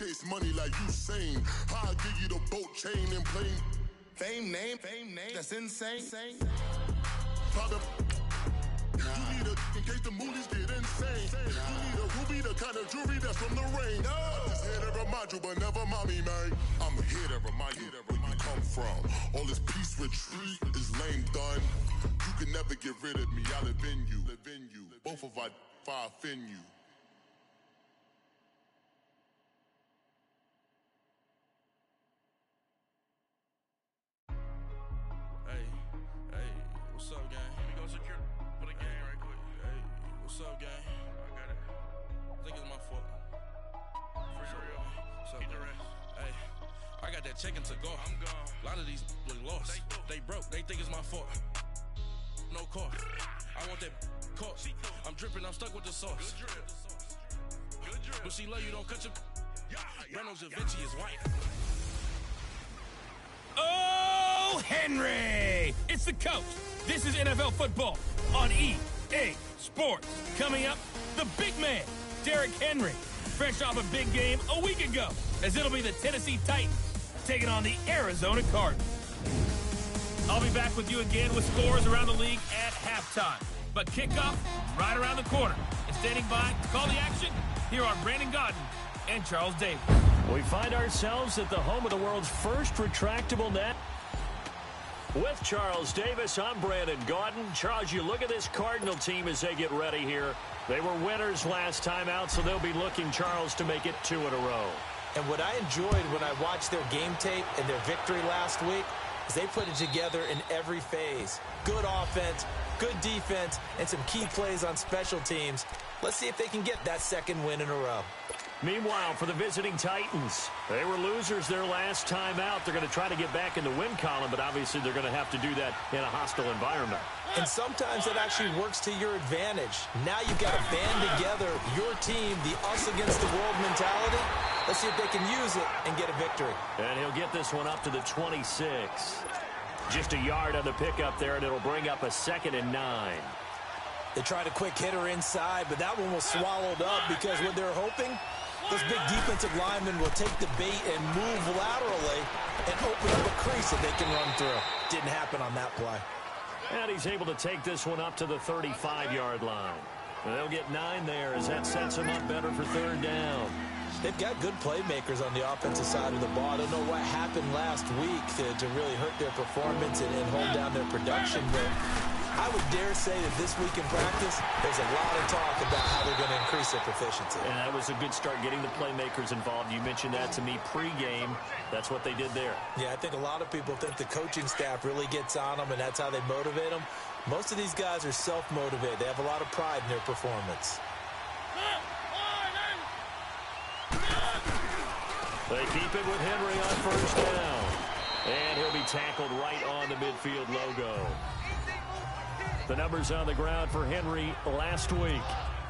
chase money like Usain. I'll give you the boat chain and plane. Fame name, that's insane. Proud of. You need a in case the movies get insane. You need a ruby, the kind of jewelry that's from the rain. I'm just here to remind you, but never mommy, man. I'm here to remind you where you come from. All this peace retreat is lame done. You can never get rid of me. I live in you. Both of our fire fin you. Hey, what's up, gang? Let me go secure for the game right quick. Hey, what's up, gang? I got it. I think it's my fault. For real. What's up, keep the rest. Hey, I got that check-in to go. I'm gone. A lot of these look lost. They broke. They think it's my fault. No car. I want that caught. I'm dripping. I'm stuck with the sauce. Good drip. But she love you. Don't cut your. Reynolds Da Vinci is white. Oh, Henry! It's the coach. This is NFL football on EA Sports. Coming up, the big man, Derrick Henry, fresh off a big game a week ago, as it'll be the Tennessee Titans taking on the Arizona Cardinals. I'll be back with you again with scores around the league at halftime. But kickoff right around the corner. And standing by to call the action, here are Brandon Gaudin and Charles Davis. We find ourselves at the home of the world's first retractable net. With Charles Davis, I'm Brandon Gaudin. Charles, you look at this Cardinal team as they get ready here. They were winners last time out, so they'll be looking, Charles, to make it 2 in a row. And what I enjoyed when I watched their game tape and their victory last week is they put it together in every phase. Good offense, good defense, and some key plays on special teams. Let's see if they can get that second win in a row. Meanwhile, for the visiting Titans, they were losers their last time out. They're going to try to get back in the win column, but obviously they're going to have to do that in a hostile environment. And sometimes that actually works to your advantage. Now you've got to band together your team, the us against the world mentality. Let's see if they can use it and get a victory. And he'll get this one up to the 26. Just a yard on the pickup there, and it'll bring up a 2nd and 9. They tried a quick hitter inside, but that one was swallowed up because what they're hoping, those big defensive linemen will take the bait and move laterally and open up a crease that they can run through. Didn't happen on that play. And he's able to take this one up to the 35-yard line. And they'll get 9 there as that sets them up better for 3rd down. They've got good playmakers on the offensive side of the ball. I don't know what happened last week to really hurt their performance and hold down their production, but I would dare say that this week in practice, there's a lot of talk about how they're going to increase their proficiency. And that was a good start, getting the playmakers involved. You mentioned that to me pregame. That's what they did there. Yeah, I think a lot of people think the coaching staff really gets on them, and that's how they motivate them. Most of these guys are self-motivated. They have a lot of pride in their performance. They keep it with Henry on 1st down. And he'll be tackled right on the midfield logo. The numbers on the ground for Henry last week.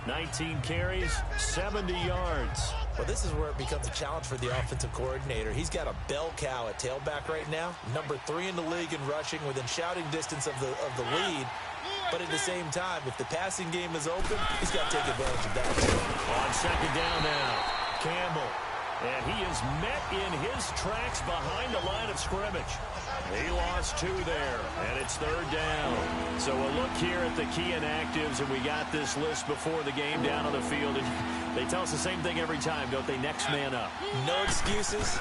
19 carries, 70 yards. Well, this is where it becomes a challenge for the offensive coordinator. He's got a bell cow at tailback right now. Number 3 in the league in rushing, within shouting distance of the lead. But at the same time, if the passing game is open, he's got to take advantage of that. On 2nd down now, Campbell. And he is met in his tracks behind the line of scrimmage. He lost 2 there, and it's 3rd down. So a look here at the key inactives, and we got this list before the game down on the field. And they tell us the same thing every time, don't they? Next man up. No excuses.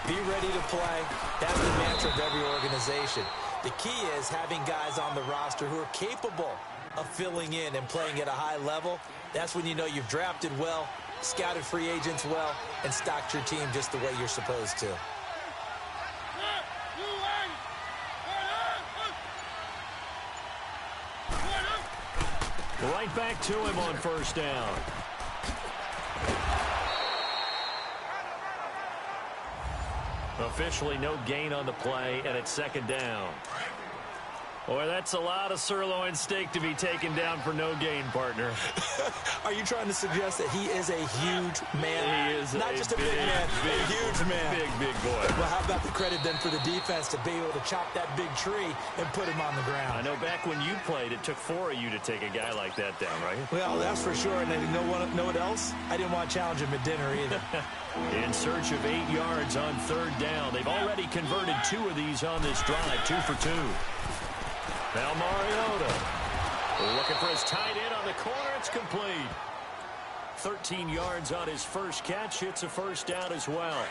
Be ready to play. That's the mantra of every organization. The key is having guys on the roster who are capable of filling in and playing at a high level. That's when you know you've drafted well, scouted free agents well, and stocked your team just the way you're supposed to. Right back to him on 1st down. Officially no gain on the play, and it's 2nd down. Boy, that's a lot of sirloin steak to be taken down for no gain, partner. Are you trying to suggest that he is a huge man? He is not just a big man, a huge man. Big boy. Well, how about the credit then for the defense to be able to chop that big tree and put him on the ground? I know back when you played, it took 4 of you to take a guy like that down, right? Well, that's for sure. And you know what else? I didn't want to challenge him at dinner either. In search of 8 yards on 3rd down. They've already converted 2 of these on this drive, 2 for 2. Now Mariota looking for his tight end on the corner. It's complete. 13 yards on his first catch. It's a first down as well.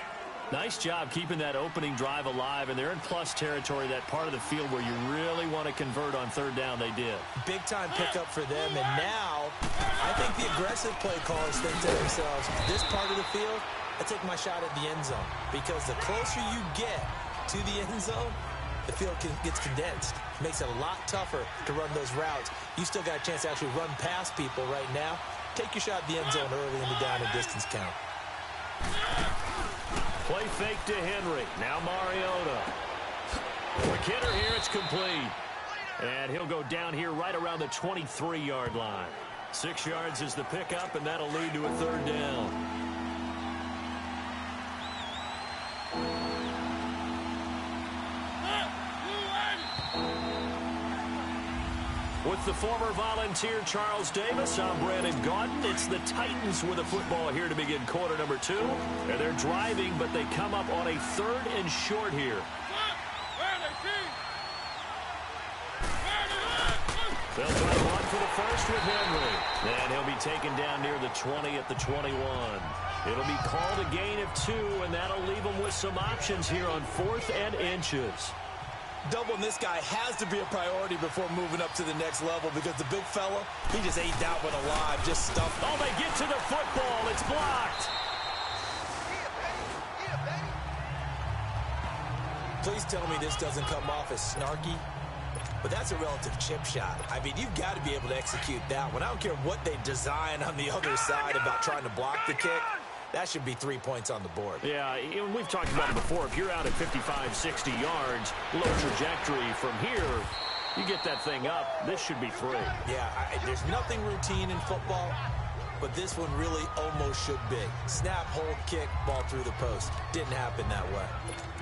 Nice job keeping that opening drive alive, and they're in plus territory, that part of the field where you really want to convert on 3rd down. They did. Big-time pickup for them, and now I think the aggressive play callers think to themselves, this part of the field, I take my shot at the end zone, because the closer you get to the end zone, the field gets condensed. It makes it a lot tougher to run those routes. You still got a chance to actually run past people right now. Take your shot at the end zone early in the down and distance count. Play fake to Henry. Now Mariota. McKinnon here, it's complete. And he'll go down here right around the 23-yard line. 6 yards is the pickup, and that'll lead to a 3rd down. With the former Volunteer Charles Davis, I'm Brandon Gaudin. It's the Titans with a football here to begin quarter number 2. And they're driving, but they come up on a 3rd and short here. They'll try to run for the first with Henry. And he'll be taken down near the 20 at the 21. It'll be called a gain of 2, and that'll leave them with some options here on 4th and inches. Doubling this guy has to be a priority before moving up to the next level, because the big fella, he just ate that one alive, just stuffed. Oh, they get to the football. It's blocked. Please tell me this doesn't come off as snarky, but that's a relative chip shot. I mean, you've got to be able to execute that one. I don't care what they design on the other side about trying to block the kick. That should be 3 points on the board. Yeah, we've talked about it before. If you're out at 55, 60 yards, low trajectory from here, you get that thing up, this should be 3. Yeah, there's nothing routine in football, but this one really almost should be. Snap, hold, kick, ball through the post. Didn't happen that way.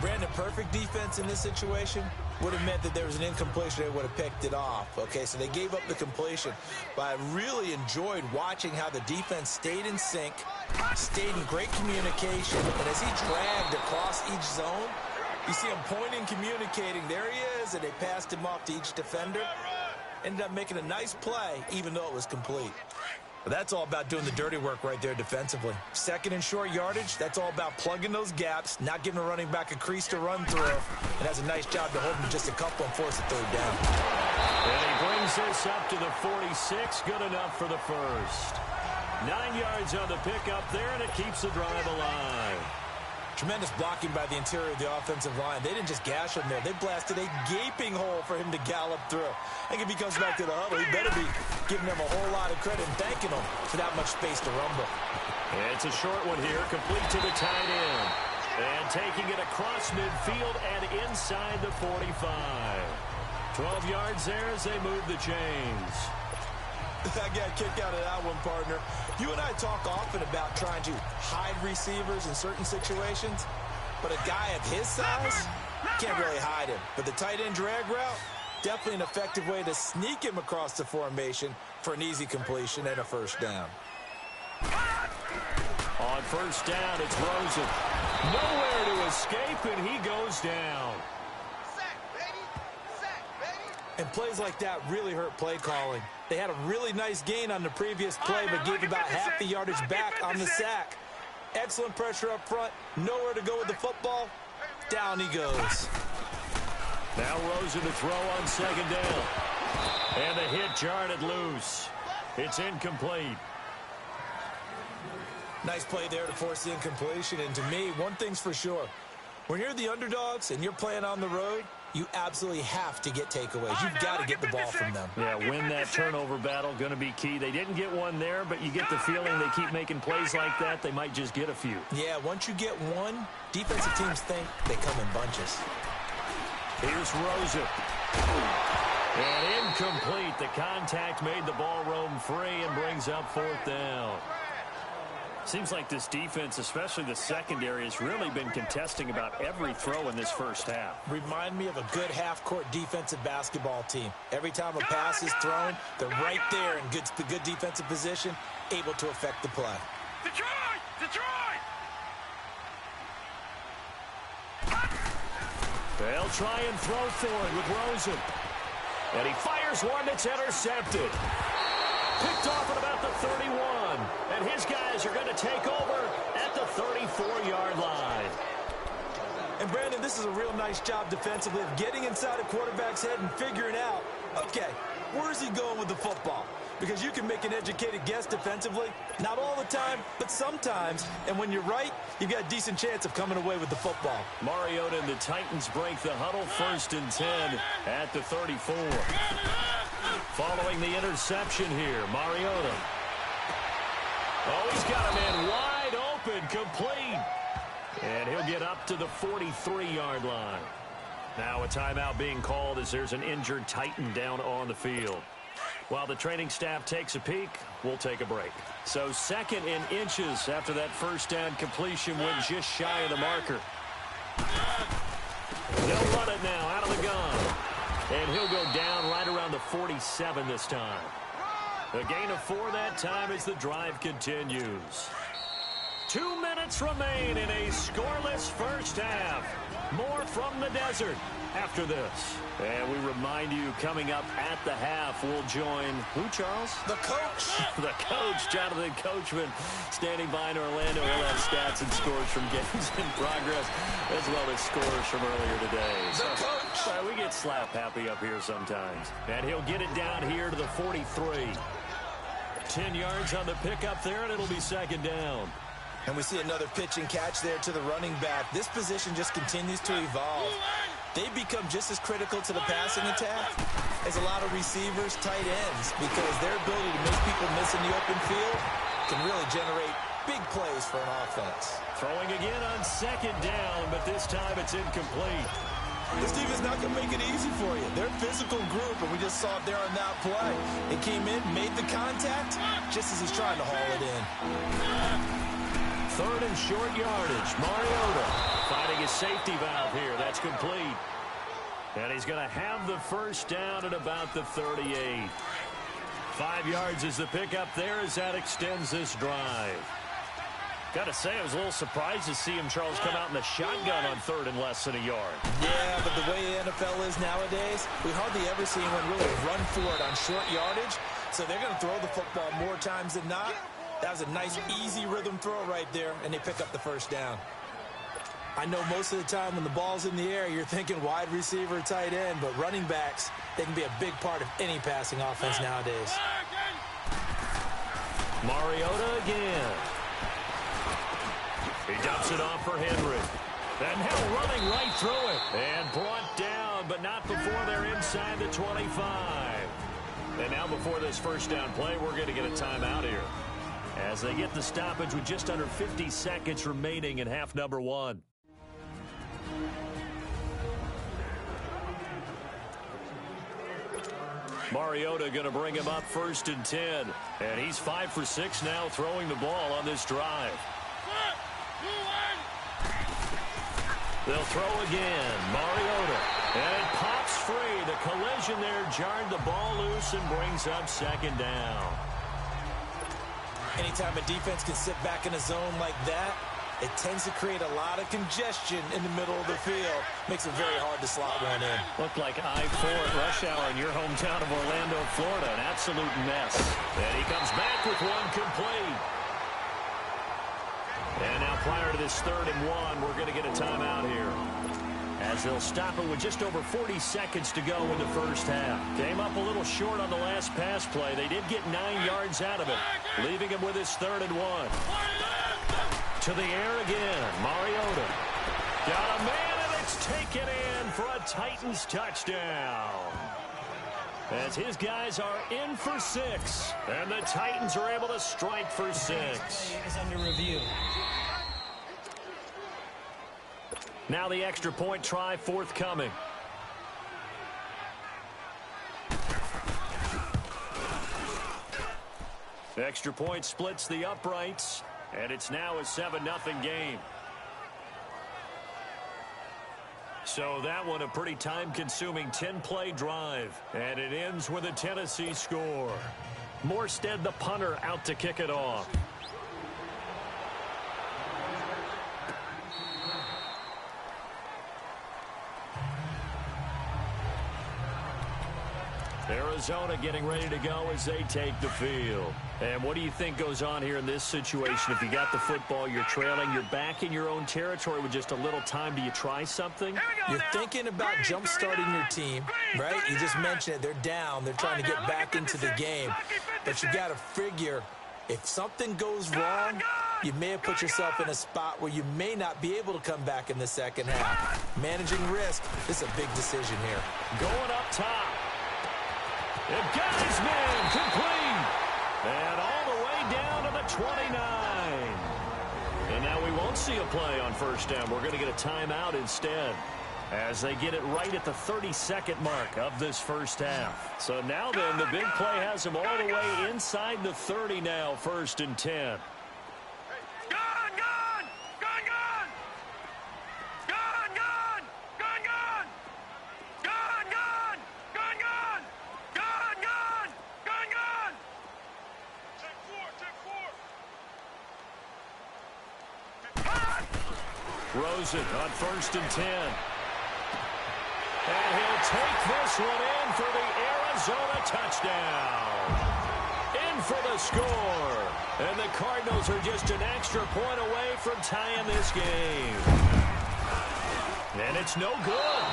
Brandon, perfect defense in this situation would have meant that there was an incompletion. They would have picked it off. Okay, so they gave up the completion. But I really enjoyed watching how the defense stayed in sync, stayed in great communication, and as he dragged across each zone, you see him pointing, communicating. There he is, and they passed him off to each defender. Ended up making a nice play, even though it was complete. But that's all about doing the dirty work right there defensively. 2nd and short yardage, that's all about plugging those gaps, not giving a running back a crease to run through, and has a nice job to hold him just a couple and force a 3rd down. And he brings this up to the 46, good enough for the first. 9 yards on the pickup there, and it keeps the drive alive. Tremendous blocking by the interior of the offensive line. They didn't just gash him there. They blasted a gaping hole for him to gallop through. I think if he comes back to the huddle, he better be giving them a whole lot of credit and thanking them for that much space to rumble. And it's a short one here, complete to the tight end. And taking it across midfield and inside the 45. 12 yards there as they move the chains. I got a kick out of that one, partner. You and I talk often about trying to hide receivers in certain situations, but a guy of his size, can't really hide him. But the tight end drag route, definitely an effective way to sneak him across the formation for an easy completion and a first down. On first down, it's Rosen. Nowhere to escape, and he goes down. And plays like that really hurt play calling. They had a really nice gain on the previous play, but gave about half the yardage back on the sack. Excellent pressure up front. Nowhere to go with the football. Down he goes. Now Rosen to throw on 2nd down. And the hit jarred it loose. It's incomplete. Nice play there to force the incompletion. And to me, one thing's for sure. When you're the underdogs and you're playing on the road, you absolutely have to get takeaways. You've got to get the ball from them. Yeah, win that turnover battle, going to be key. They didn't get one there, but you get the feeling they keep making plays like that, they might just get a few. Yeah, once you get one, defensive teams think they come in bunches. Here's Rosen. And incomplete. The contact made the ball roam free and brings up 4th down. Seems like this defense, especially the secondary, has really been contesting about every throw in this first half. Remind me of a good half-court defensive basketball team. Every time a pass is thrown, they're right there in good defensive position, able to affect the play. Detroit! Detroit! They'll try and throw for it with Rosen. And he fires one that's intercepted. Picked off at about the 31. And his guys are going to take over at the 34-yard line. And, Brandon, this is a real nice job defensively of getting inside a quarterback's head and figuring out, okay, where's he going with the football? Because you can make an educated guess defensively. Not all the time, but sometimes. And when you're right, you've got a decent chance of coming away with the football. Mariota and the Titans break the huddle, 1st and 10 at the 34. Following the interception here, Mariota. Oh, he's got a man wide open, complete. And he'll get up to the 43-yard line. Now a timeout being called as there's an injured Titan down on the field. While the training staff takes a peek, we'll take a break. So 2nd and inches after that first down completion went just shy of the marker. They'll run it now out of the gun. And he'll go down right around the 47 this time. A gain of 4 that time as the drive continues. 2 minutes remain in a scoreless first half. More from the desert after this. And we remind you, coming up at the half, we'll join who, Charles? The coach. The coach, Jonathan Coachman, standing by in Orlando. He'll have stats and scores from games in progress, as well as scores from earlier today. The coach. We get slap happy up here sometimes. And he'll get it down here to the 43. 10 yards on the pickup there, and it'll be 2nd down. And we see another pitch and catch there to the running back. This position just continues to evolve. They become just as critical to the passing attack as a lot of receivers, tight ends, because their ability to make people miss in the open field can really generate big plays for an offense. Throwing again on 2nd down, but this time it's incomplete. This team is not going to make it easy for you. They're a physical group, and we just saw it there on that play. They came in, made the contact, just as he's trying to haul it in. 3rd and short yardage. Mariota finding his safety valve here. That's complete. And he's going to have the first down at about the 38. 5 yards is the pickup there as that extends this drive. Got to say, I was a little surprised to see him, Charles, come out in the shotgun on 3rd and less than a yard. Yeah, but the way the NFL is nowadays, we hardly ever see anyone really run for it on short yardage. So they're going to throw the football more times than not. That was a nice, easy rhythm throw right there, and they pick up the first down. I know most of the time when the ball's in the air, you're thinking wide receiver, tight end, but running backs, they can be a big part of any passing offense nowadays. Mariota again. He dumps it off for Henry. And now running right through it. And brought down, but not before they're inside the 25. And now before this first down play, we're going to get a timeout here, as they get the stoppage with just under 50 seconds remaining in half number 1. Mariota going to bring him up 1st and 10. And he's 5 for 6 now throwing the ball on this drive. They'll throw again. Mariota. And it pops free. The collision there jarred the ball loose and brings up 2nd down. Anytime a defense can sit back in a zone like that, it tends to create a lot of congestion in the middle of the field. Makes it very hard to slot one in. Looked like I-4 at rush hour in your hometown of Orlando, Florida. An absolute mess. And he comes back with one complete. And now prior to this 3rd and 1, we're going to get a timeout here, as they'll stop it with just over 40 seconds to go in the first half. Came up a little short on the last pass play. They did get 9 yards out of it, leaving him with his 3rd and 1. To the air again. Mariota. Got a man, and it's taken in for a Titans touchdown. As his guys are in for 6, and the Titans are able to strike for 6. Is under review. Now the extra point try forthcoming. Extra point splits the uprights, and it's now a 7-0 game. So that one a pretty time-consuming 10-play drive, and it ends with a Tennessee score. Morstead, the punter, out to kick it off. Arizona getting ready to go as they take the field. And what do you think goes on here in this situation? If you got the football, you're trailing, you're back in your own territory with just a little time. Do you try something? You're thinking about jump-starting your team, right? You just mentioned it. They're down. They're trying to get back into the game. But you got to figure, if something goes wrong, you may have put yourself in a spot where you may not be able to come back in the second half. Managing risk is a big decision here. Going up top. It got his man complete. And all the way down to the 29. And now we won't see a play on first down. We're going to get a timeout instead as they get it right at the 32nd mark of this first half. So now then, the big play has them all the way inside the 30 now, 1st and 10. Rosen on 1st and 10. And he'll take this one in for the Arizona touchdown. In for the score. And the Cardinals are just an extra point away from tying this game. And it's no good.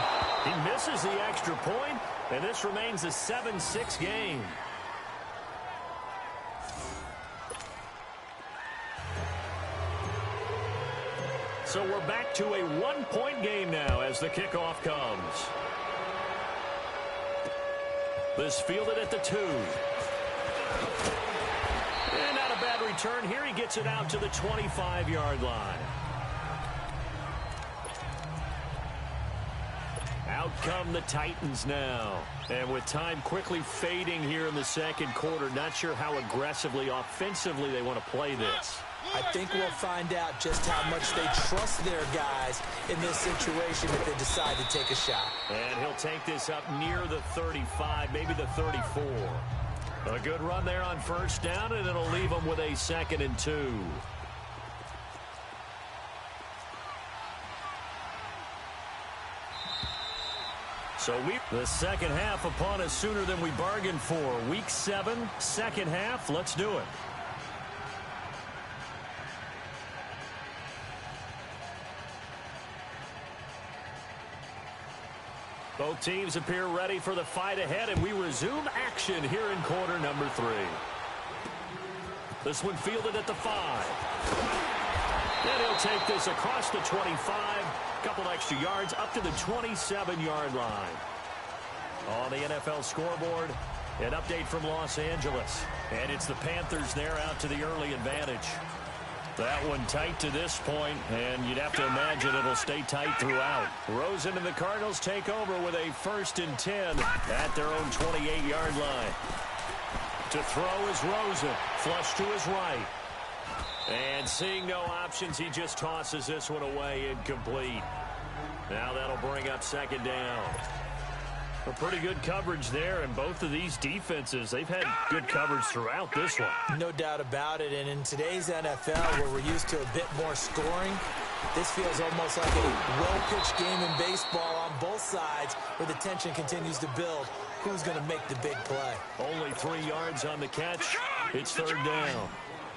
He misses the extra point, and this remains a 7-6 game. So we're back to a 1-point game now as the kickoff comes. This fielded at the 2. And not a bad return here. He gets it out to the 25-yard line. Out come the Titans now. And with time quickly fading here in the second quarter, not sure how aggressively, offensively they want to play this. I think we'll find out just how much they trust their guys in this situation if they decide to take a shot. And he'll take this up near the 35, maybe the 34. A good run there on first down, and it'll leave them with a 2nd and 2. So the second half upon us sooner than we bargained for. Week 7, second half. Let's do it. Both teams appear ready for the fight ahead, and we resume action here in quarter number 3. This one fielded at the 5. And he'll take this across the 25, a couple extra yards up to the 27-yard line. On the NFL scoreboard, an update from Los Angeles. And it's the Panthers there out to the early advantage. That one tight to this point, and you'd have to imagine it'll stay tight throughout. Rosen and the Cardinals take over with a 1st and 10 at their own 28-yard line. To throw is Rosen, flush to his right. And seeing no options, he just tosses this one away, incomplete. Now that'll bring up 2nd down. A pretty good coverage there, and both of these defenses, they've had good coverage throughout this one. No doubt about it, and in today's NFL, where we're used to a bit more scoring, this feels almost like a well-pitched game in baseball on both sides, where the tension continues to build. Who's going to make the big play? Only 3 yards on the catch. It's 3rd down.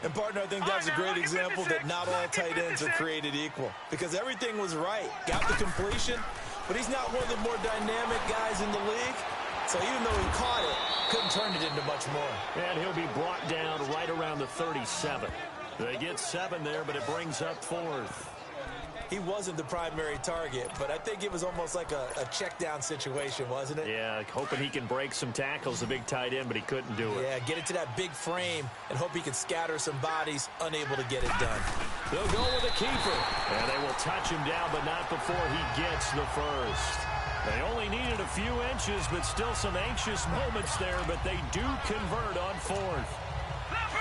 And, partner, I think that's a great example that not all tight ends are created equal, because everything was right. Got the completion, but he's not one of the more dynamic guys in the league. So even though he caught it, couldn't turn it into much more. And he'll be brought down right around the 37. They get 7 there, but it brings up 4th. He wasn't the primary target, but I think it was almost like a check-down situation, wasn't it? Yeah, hoping he can break some tackles, the big tight end, but he couldn't do it. Yeah, get it to that big frame and hope he can scatter some bodies, unable to get it done. They'll go with a keeper, and they will touch him down, but not before he gets the first. They only needed a few inches, but still some anxious moments there, but they do convert on 4th.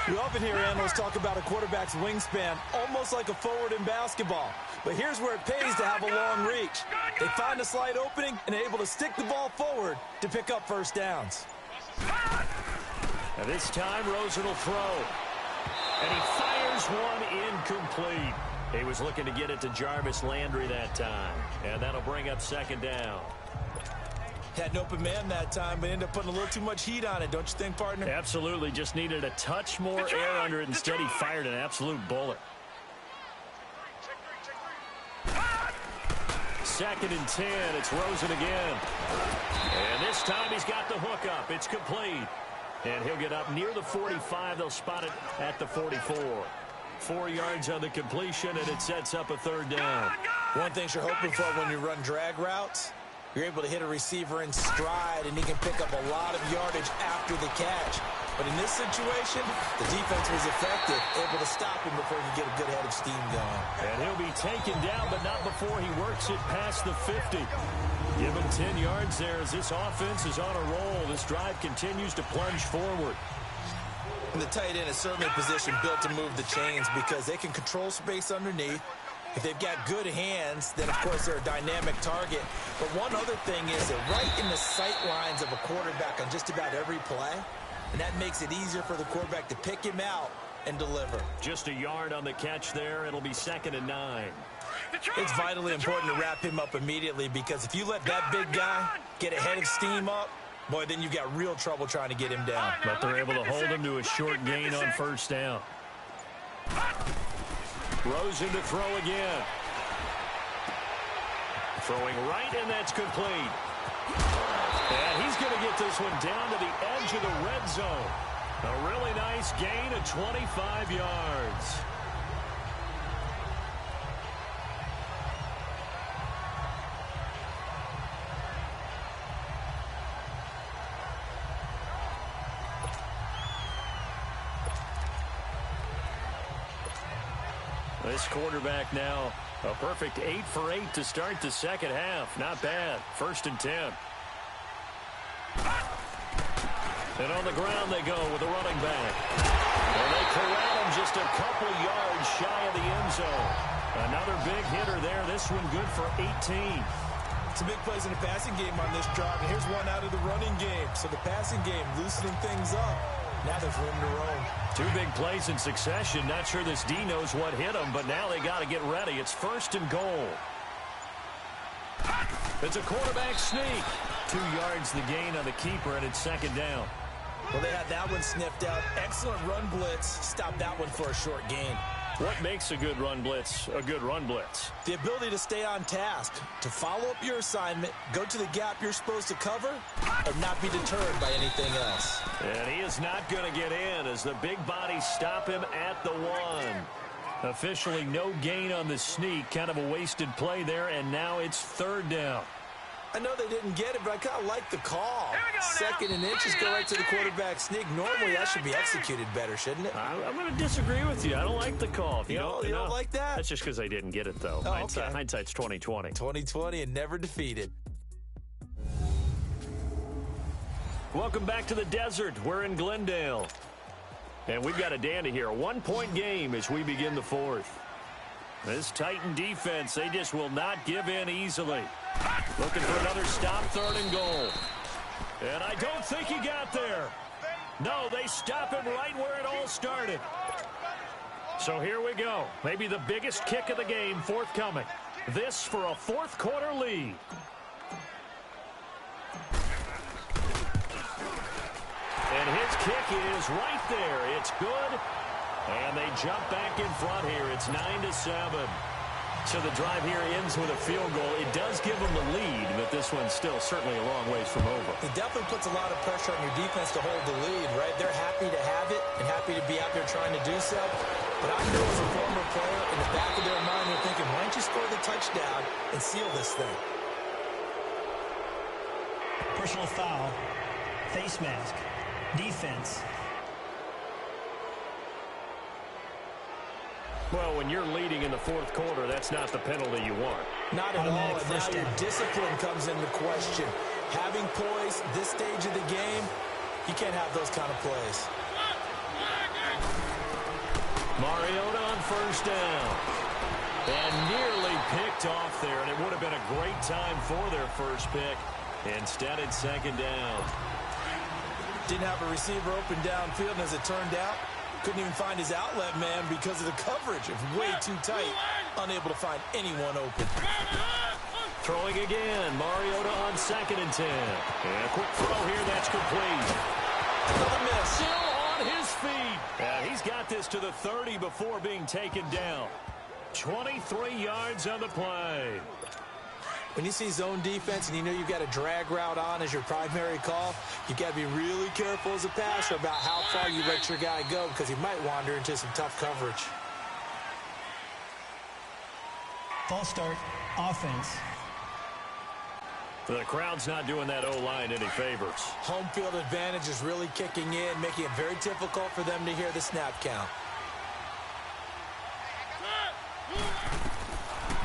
You often hear analysts talk about a quarterback's wingspan almost like a forward in basketball. But here's where it pays to have a long reach. They find a slight opening and are able to stick the ball forward to pick up first downs. And this time, Rosen will throw. And he fires one incomplete. He was looking to get it to Jarvis Landry that time. And that'll bring up second down. Had an open man that time, but ended up putting a little too much heat on it, don't you think, partner? Absolutely. Just needed a touch more air under it. Instead, he fired an absolute bullet. 2nd and 10. It's Rosen again. And this time he's got the hook up. It's complete. And he'll get up near the 45. They'll spot it at the 44. 4 yards on the completion, and it sets up a third down. One thing you're hoping for when you run drag routes, you're able to hit a receiver in stride, and he can pick up a lot of yardage after the catch. But in this situation, the defense was effective, able to stop him before he could get a good head of steam going. And he'll be taken down, but not before he works it past the 50. Give him 10 yards there as this offense is on a roll. This drive continues to plunge forward. And the tight end is certainly a position built to move the chains because they can control space underneath. If they've got good hands, then, of course, they're a dynamic target. But one other thing is that right in the sight lines of a quarterback on just about every play, and that makes it easier for the quarterback to pick him out and deliver. Just a yard on the catch there. It'll be 2nd and 9. It's vitally important to wrap him up immediately because if you let that big guy get a head of steam up, boy, then you've got real trouble trying to get him down. But they're able to hold him to a short gain on first down. Rosen to throw again. Throwing right, and that's complete. And he's going to get this one down to the edge of the red zone. A really nice gain of 25 yards. This quarterback now a perfect 8 for 8 to start the second half. Not bad. 1st and 10. And on the ground they go with the running back. And they corral him just a couple yards shy of the end zone. Another big hitter there. This one good for 18. Some big plays in the passing game on this drive, and here's one out of the running game. So the passing game loosening things up. Now there's room to roam. 2 big plays in succession. Not sure this D knows what hit him, but now they got to get ready. It's 1st and goal. It's a quarterback sneak. 2 yards the gain on the keeper, and it's 2nd down. Well, they had that one sniffed out. Excellent run blitz. Stop that one for a short gain. What makes a good run blitz a good run blitz? The ability to stay on task, to follow up your assignment, go to the gap you're supposed to cover, and not be deterred by anything else. And he is not going to get in as the big bodies stop him at the 1. Officially no gain on the sneak. Kind of a wasted play there, and now it's 3rd down. I know they didn't get it, but I kind of like the call. 2nd and inches, go right to the quarterback sneak. Normally, that should be executed better, shouldn't it? I'm going to disagree with you. I don't like the call. If you don't like that? That's just because I didn't get it, though. Oh, okay. Hindsight's 20/20. 20/20 and never defeated. Welcome back to the desert. We're in Glendale. And we've got a dandy here. A 1-point game as we begin the 4th. This Titan defense, they just will not give in easily. Looking for another stop, 3rd and goal. And I don't think he got there. No, they stop him right where it all started. So here we go. Maybe the biggest kick of the game forthcoming. This for a 4th quarter lead. And his kick is right there. It's good. And they jump back in front here. It's 9-7. So the drive here ends with a field goal. It does give them the lead, but this one's still certainly a long ways from over. It definitely puts a lot of pressure on your defense to hold the lead, right? They're happy to have it and happy to be out there trying to do so. But I know as a former player, in the back of their mind, they're thinking, why don't you score the touchdown and seal this thing? Personal foul, face mask, defense. Well, when you're leading in the 4th quarter, that's not the penalty you want. Not at all. And now your discipline comes into question. Having poise this stage of the game, you can't have those kind of plays. Mariota on first down. And nearly picked off there, and it would have been a great time for their first pick. Instead, it's second down. Didn't have a receiver open downfield, and as it turned out, couldn't even find his outlet man because of the coverage. It was way too tight, unable to find anyone open. Throwing again, Mariota on 2nd and 10. And a quick throw here, that's complete. Another miss. Still on his feet. And he's got this to the 30 before being taken down. 23 yards on the play. When you see zone defense and you know you've got a drag route on as your primary call, you've got to be really careful as a passer about how far you let your guy go because he might wander into some tough coverage. False start, offense. The crowd's not doing that O-line any favors. Home field advantage is really kicking in, making it very difficult for them to hear the snap count.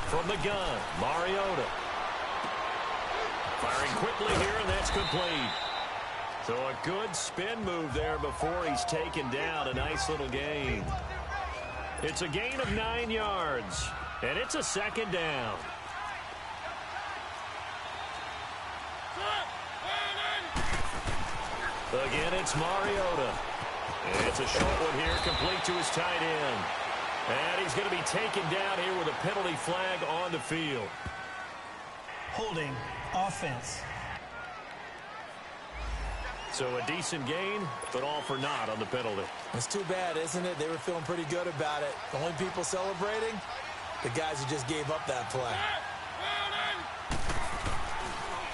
From the gun, Mariota. Firing quickly here, and that's complete. So a good spin move there before he's taken down. A nice little gain. It's a gain of 9 yards, and it's a second down. Again, it's Mariota. And it's a short one here, complete to his tight end. And he's going to be taken down here with a penalty flag on the field. Holding, offense. So a decent gain, but all for naught on the penalty. It's too bad, isn't it? They were feeling pretty good about it. The only people celebrating, the guys who just gave up that play.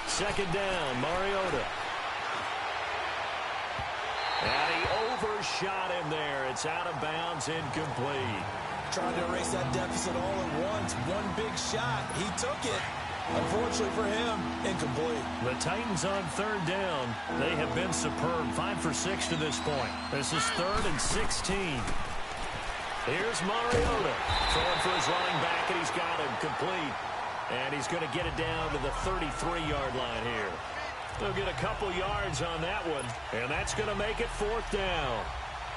Second down, Mariota. And he overshot him there. It's out of bounds, incomplete. Trying to erase that deficit all at once. One big shot. He took it. Unfortunately for him, incomplete. The Titans on third down. They have been superb. 5 for 6 to this point. This is 3rd and 16. Here's Mariota. Throwing for his running back, and he's got him complete. And he's going to get it down to the 33-yard line here. They'll get a couple yards on that one, and that's going to make it 4th down.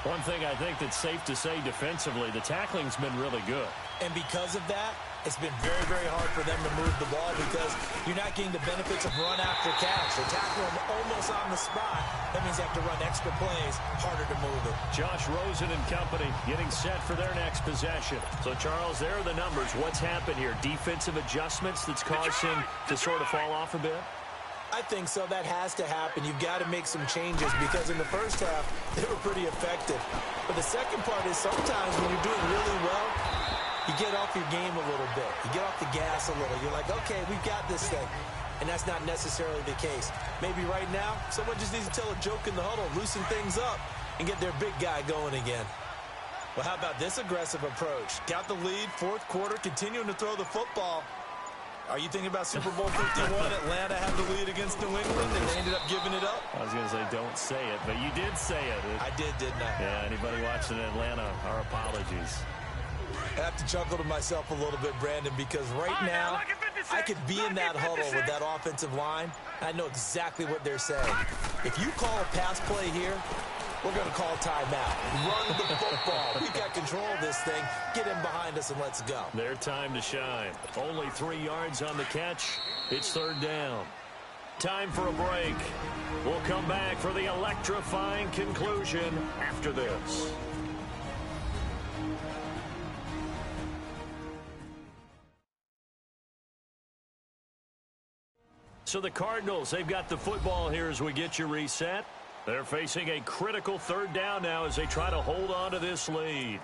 One thing I think that's safe to say defensively, the tackling's been really good. And because of that, it's been very, very hard for them to move the ball because you're not getting the benefits of run after catch. They're tackling them almost on the spot. That means they have to run extra plays, harder to move it. Josh Rosen and company getting set for their next possession. So, Charles, there are the numbers. What's happened here? Defensive adjustments that's caused him to sort of fall off a bit? I think so. That has to happen. You've got to make some changes because in the first half, they were pretty effective. But the second part is sometimes when you're doing really well, you get off your game a little bit. You get off the gas a little. You're like, okay, we've got this thing. And that's not necessarily the case. Maybe right now, someone just needs to tell a joke in the huddle, loosen things up, and get their big guy going again. Well, how about this aggressive approach? Got the lead, 4th quarter, continuing to throw the football. Are you thinking about Super Bowl 51? Atlanta had the lead against New England, and they ended up giving it up? I was going to say don't say it, but you did say it. I did, didn't I? Yeah, anybody watching Atlanta, our apologies. I have to chuckle to myself a little bit, Brandon, because right now, I could be in that huddle with that offensive line. I know exactly what they're saying. If you call a pass play here, we're going to call timeout. Run the football. We've got control of this thing. Get in behind us and let's go. Their time to shine. Only 3 yards on the catch. It's 3rd down. Time for a break. We'll come back for the electrifying conclusion after this. So the Cardinals, they've got the football here as we get you reset. They're facing a critical 3rd down now as they try to hold on to this lead.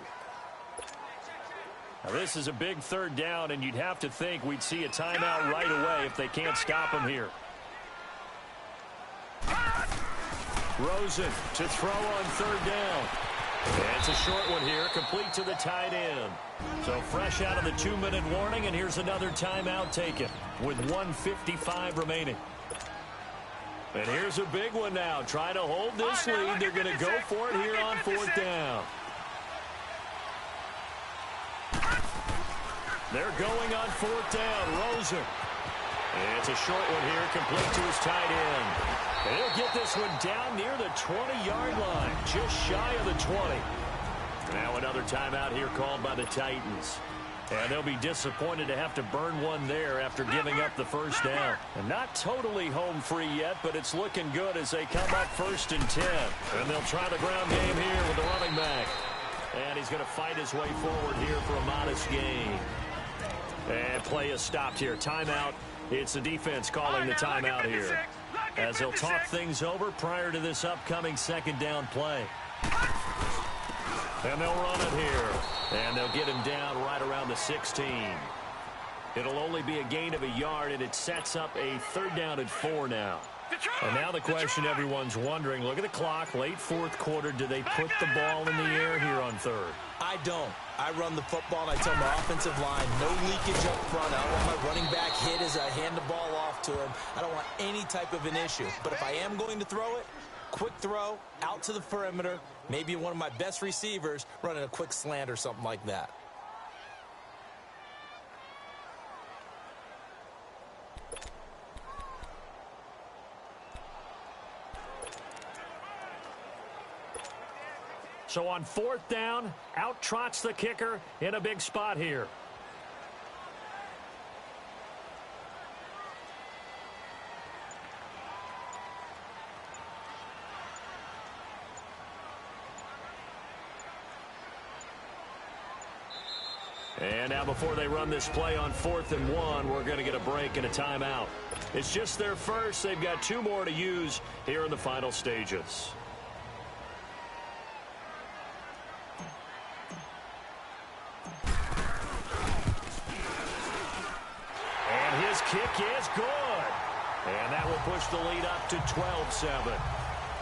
Now this is a big 3rd down, and you'd have to think we'd see a timeout right away if they can't stop them here. Rosen to throw on 3rd down. And it's a short one here, complete to the tight end. So fresh out of the 2-minute warning, and here's another timeout taken with 1:55 remaining. And here's a big one now. Trying to hold this lead. They're going to go for it here on 4th down. They're going on 4th down. Rosen. And it's a short one here, complete to his tight end. And he'll get this one down near the 20-yard line, just shy of the 20. Now another timeout here called by the Titans. And they'll be disappointed to have to burn one there after giving up the first down. And not totally home free yet, but it's looking good as they come up 1st and 10. And they'll try the ground game here with the running back. And he's going to fight his way forward here for a modest gain. And play is stopped here. Timeout. It's the defense calling the timeout here, as they'll talk things over prior to this upcoming 2nd down play. And they'll run it here. And they'll get him down right around the 16. It'll only be a gain of a yard, and it sets up a 3rd down and 4 now. And now the question everyone's wondering, look at the clock, late 4th quarter, do they put the ball in the air here on 3rd? I don't. I run the football, and I tell my offensive line, no leakage up front. I don't want my running back hit as I hand the ball off to him. I don't want any type of an issue. But if I am going to throw it, quick throw, out to the perimeter, maybe one of my best receivers running a quick slant or something like that. So on 4th down, out trots the kicker in a big spot here. And now before they run this play on 4th and 1, we're going to get a break and a timeout. It's just their first. They've got 2 more to use here in the final stages. Kick is good. And that will push the lead up to 12-7.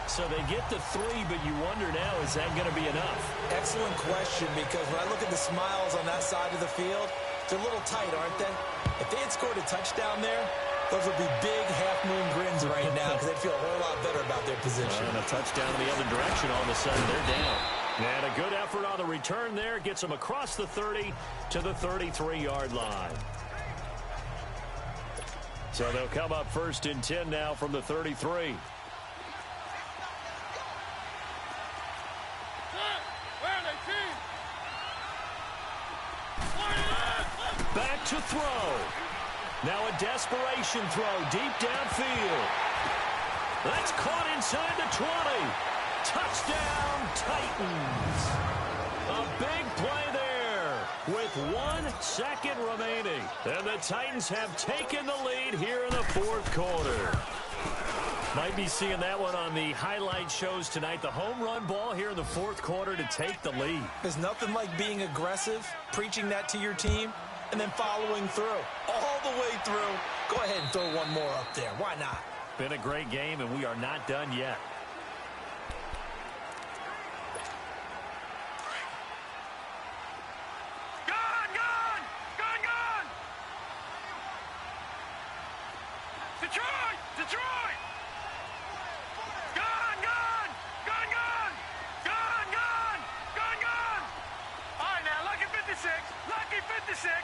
So they get the 3, but you wonder now, is that going to be enough? Excellent question, because when I look at the smiles on that side of the field, they're a little tight, aren't they? If they had scored a touchdown there, those would be big half-moon grins right now, because they'd feel a whole lot better about their position. And a touchdown in the other direction, all of a sudden they're down. And a good effort on the return there gets them across the 30 to the 33-yard line. So they'll come up 1st and 10 now from the 33. Back to throw. Now a desperation throw deep downfield. That's caught inside the 20. Touchdown, Titans. A big play there with 1 second remaining. And the Titans have taken the lead here in the 4th quarter. Might be seeing that one on the highlight shows tonight. The home run ball here in the 4th quarter to take the lead. There's nothing like being aggressive, preaching that to your team, and then following through. All the way through. Go ahead and throw one more up there. Why not? Been a great game, and we are not done yet. Detroit! Gone! All right, now, lucky 56. Lucky 56.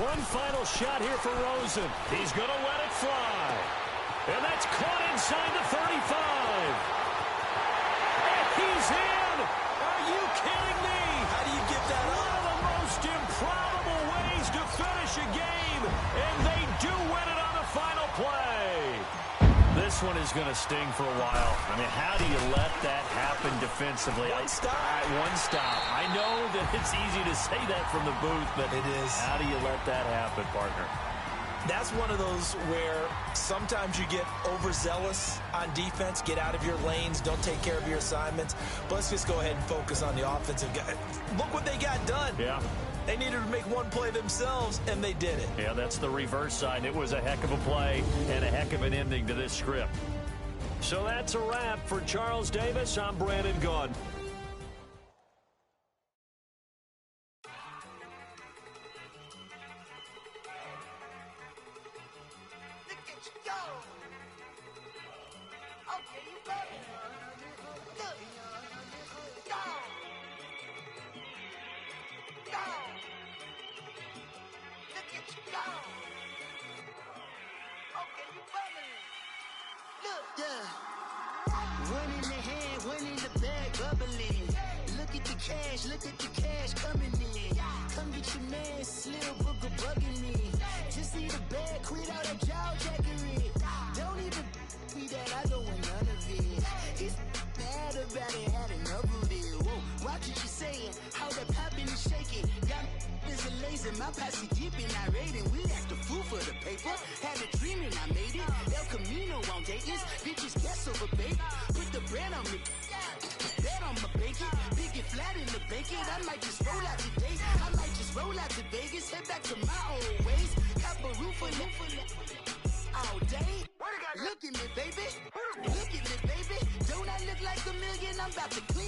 One final shot here for Rosen. He's going to let it fly. And that's caught inside the 35. And he's in. Are you kidding me? How do you get that up? One of the most improbable ways to finish a game. And they do win it on the final play. This one is going to sting for a while. I mean, how do you let that happen defensively? One stop. One stop. I know that it's easy to say that from the booth, but it is. How do you let that happen, partner? That's one of those where sometimes you get overzealous on defense, get out of your lanes, don't take care of your assignments. But let's just go ahead and focus on the offensive guy. Look what they got done. Yeah. They needed to make one play themselves, and they did it. Yeah, that's the reverse side. It was a heck of a play and a heck of an ending to this script. So that's a wrap for Charles Davis. I'm Brandon Gaudin. One in the hand, one in the bag, bubbling. Look at the cash coming in. Come get your man, Slim Booker bugging me. Just need a bag, quit all that jaw jackery. Don't even be that, I don't want none of it. It's bad about it, had enough of it. Whoa, watch what you saying, how that poppin' and shaking. Got is a laser, my posse deep and I raiding. We act a fool for the paper. Had a dream and I made it. El Camino on Dayton's, bitches guess over baby. Put the bread on me, bet on my bacon. Big and flat in the bacon. I might just roll out today. I might just roll out to Vegas. Head back to my old ways. Have a roof for all day. Look at me, baby. Look at me, baby. Don't I look like a million? I'm about to clean.